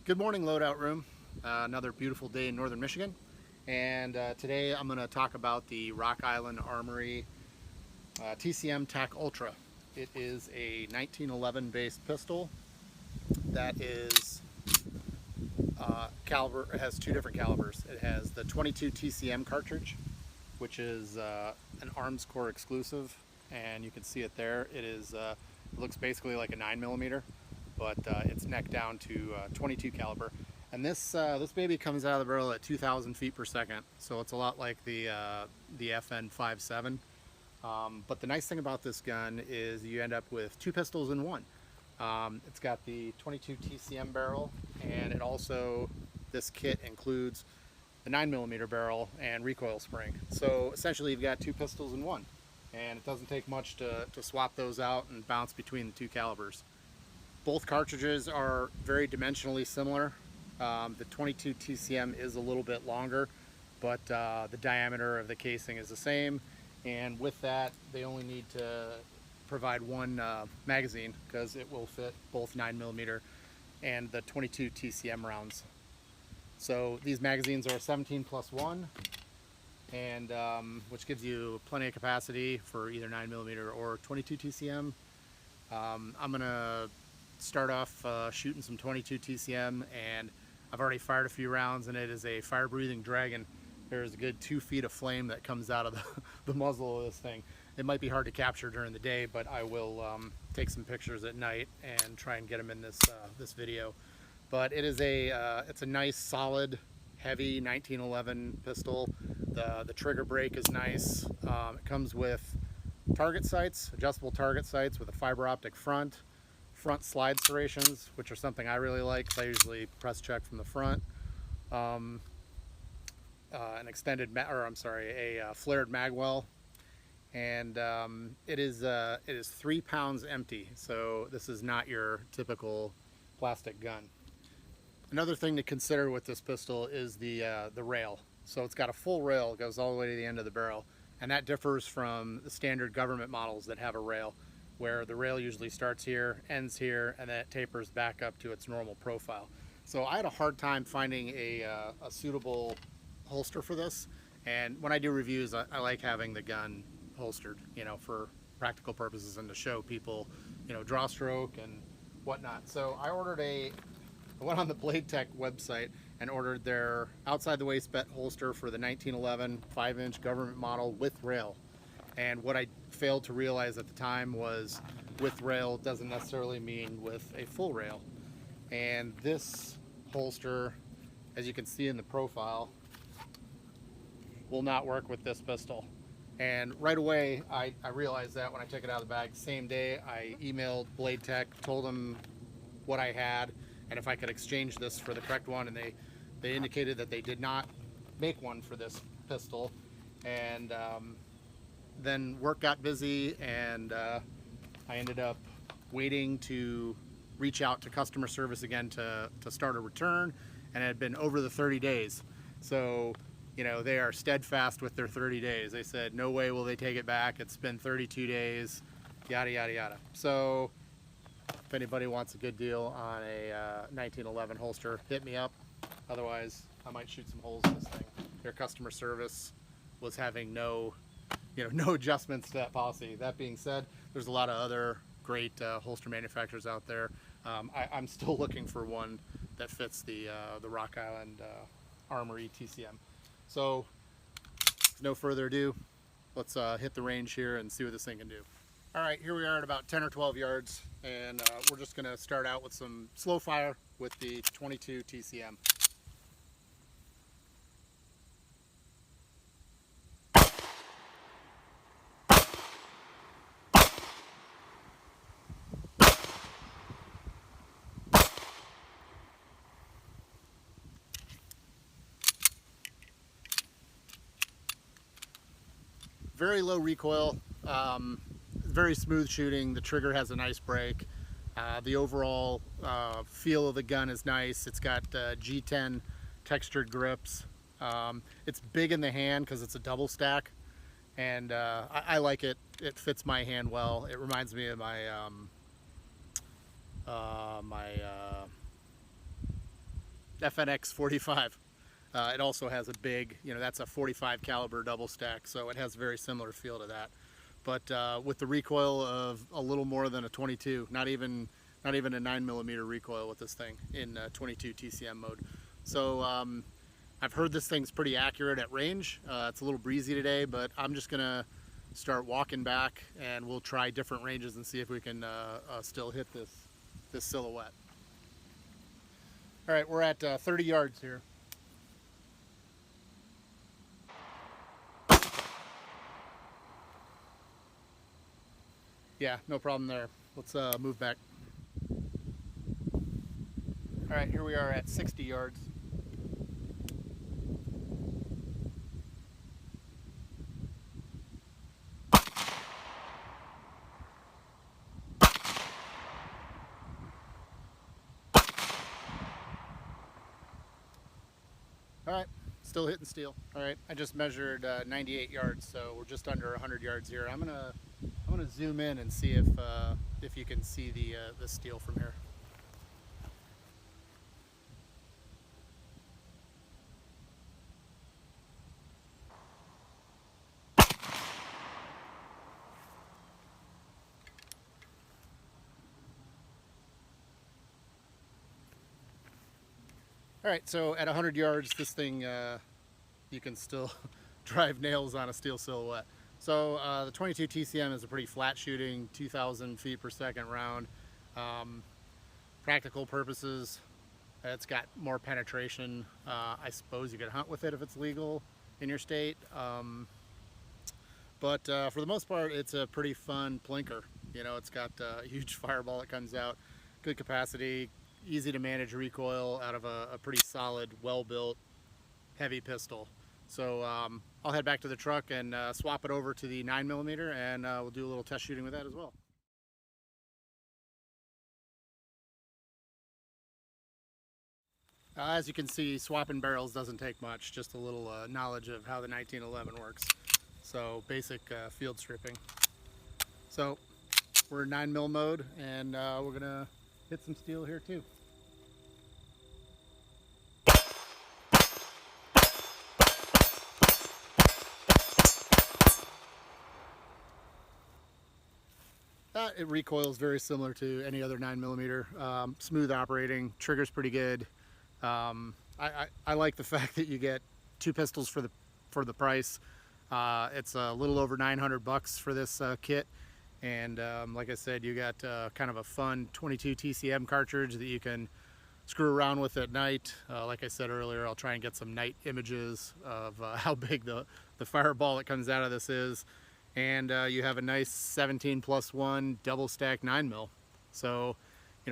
Good morning, Loadout Room. Another beautiful day in northern Michigan, and today I'm going to talk about the Rock Island Armory TCM TAC Ultra. It is a 1911 based pistol that is caliber. It has two different calibers. It has the 22 TCM cartridge, which is an Arms Corps exclusive, and you can see it there. It looks basically like a 9mm, but it's neck down to 22 caliber. And this baby comes out of the barrel at 2,000 feet per second, so it's a lot like the FN57. But the nice thing about this gun is you end up with two pistols in one. It's got the 22 TCM barrel, and this kit includes the 9mm barrel and recoil spring. So essentially you've got two pistols in one, and it doesn't take much to swap those out and bounce between the two calibers. Both cartridges are very dimensionally similar. The 22 TCM is a little bit longer, but the diameter of the casing is the same, and with that they only need to provide one magazine because it will fit both 9mm and the 22 TCM rounds. So these magazines are 17+1, and which gives you plenty of capacity for either 9mm or 22 TCM. I'm gonna start off shooting some 22 TCM, and I've already fired a few rounds, and it is a fire-breathing dragon. There's a good 2 feet of flame that comes out of the muzzle of this thing. It might be hard to capture during the day, but I will take some pictures at night and try and get them in this video. But it is it's a nice, solid, heavy 1911 pistol. The trigger brake is nice. It comes with target sights, adjustable target sights with a fiber optic front slide serrations, which are something I really like because I usually press check from the front. An extended, a flared magwell, and it is 3 pounds empty. So this is not your typical plastic gun. Another thing to consider with this pistol is the rail. So it's got a full rail, it goes all the way to the end of the barrel, and that differs from the standard government models that have a rail, where the rail usually starts here, ends here, and then it tapers back up to its normal profile. So I had a hard time finding a suitable holster for this, and when I do reviews, I like having the gun holstered, for practical purposes and to show people, draw stroke and whatnot. So I went on the Blade Tech website and ordered their outside the waist bet holster for the 1911 5-inch government model with rail. And what I failed to realize at the time was with rail doesn't necessarily mean with a full rail. And this holster, as you can see in the profile, will not work with this pistol. And right away, I realized that when I took it out of the bag. Same day, I emailed Blade Tech, told them what I had, and if I could exchange this for the correct one, and they indicated that they did not make one for this pistol. And then work got busy, and I ended up waiting to reach out to customer service again to start a return, and it had been over the 30 days. So, they are steadfast with their 30 days. They said, no way will they take it back. It's been 32 days, yada, yada, yada. So if anybody wants a good deal on a 1911 holster, hit me up. Otherwise, I might shoot some holes in this thing. Their customer service was having no adjustments to that policy. That being said, there's a lot of other great holster manufacturers out there. I'm still looking for one that fits the Rock Island Armory TCM. So, no further ado, let's hit the range here and see what this thing can do. All right, here we are at about 10 or 12 yards, and we're just going to start out with some slow fire with the 22 TCM. Very low recoil, very smooth shooting. The trigger has a nice break. The overall feel of the gun is nice. It's got G10 textured grips. It's big in the hand because it's a double stack, and I like it. It fits my hand well. It reminds me of my FNX 45. It also has a big, that's a 45 caliber double stack, so it has a very similar feel to that. But with the recoil of a little more than a 22, not even a 9mm recoil with this thing in 22 TCM mode. So I've heard this thing's pretty accurate at range. It's a little breezy today, but I'm just gonna start walking back and we'll try different ranges and see if we can still hit this silhouette. All right, we're at 30 yards here. Yeah, no problem there. Let's move back. All right, here we are at 60 yards. All right, still hitting steel. All right, I just measured 98 yards, so we're just under 100 yards here. I'm gonna zoom in and see if you can see the steel from here. All right, so at 100 yards, this thing, you can still drive nails on a steel silhouette. So the 22 TCM is a pretty flat shooting, 2,000 feet per second round. Practical purposes, it's got more penetration. I suppose you could hunt with it if it's legal in your state. But for the most part, it's a pretty fun plinker. It's got a huge fireball that comes out, good capacity, easy to manage recoil out of a pretty solid, well-built, heavy pistol. So I'll head back to the truck and swap it over to the 9mm, and we'll do a little test shooting with that as well. As you can see, swapping barrels doesn't take much, just a little knowledge of how the 1911 works. So basic field stripping. So we're in 9mm mode, and we're gonna hit some steel here too. It recoils very similar to any other 9mm. Smooth operating, trigger's pretty good. I like the fact that you get two pistols for the price. It's a little over 900 bucks for this kit, and like I said, you got kind of a fun 22 TCM cartridge that you can screw around with at night. Like I said earlier, I'll try and get some night images of how big the fireball that comes out of this is. And you have a nice 17+1 double stack 9mm. So,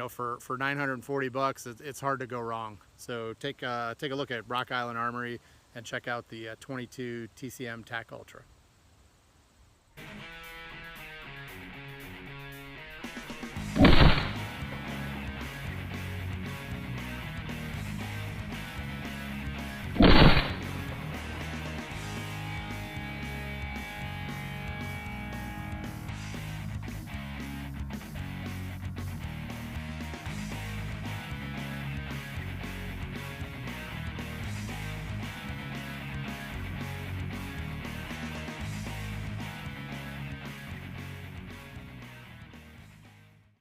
for 940 bucks, it's hard to go wrong. So take a look at Rock Island Armory and check out the 22 TCM TAC Ultra.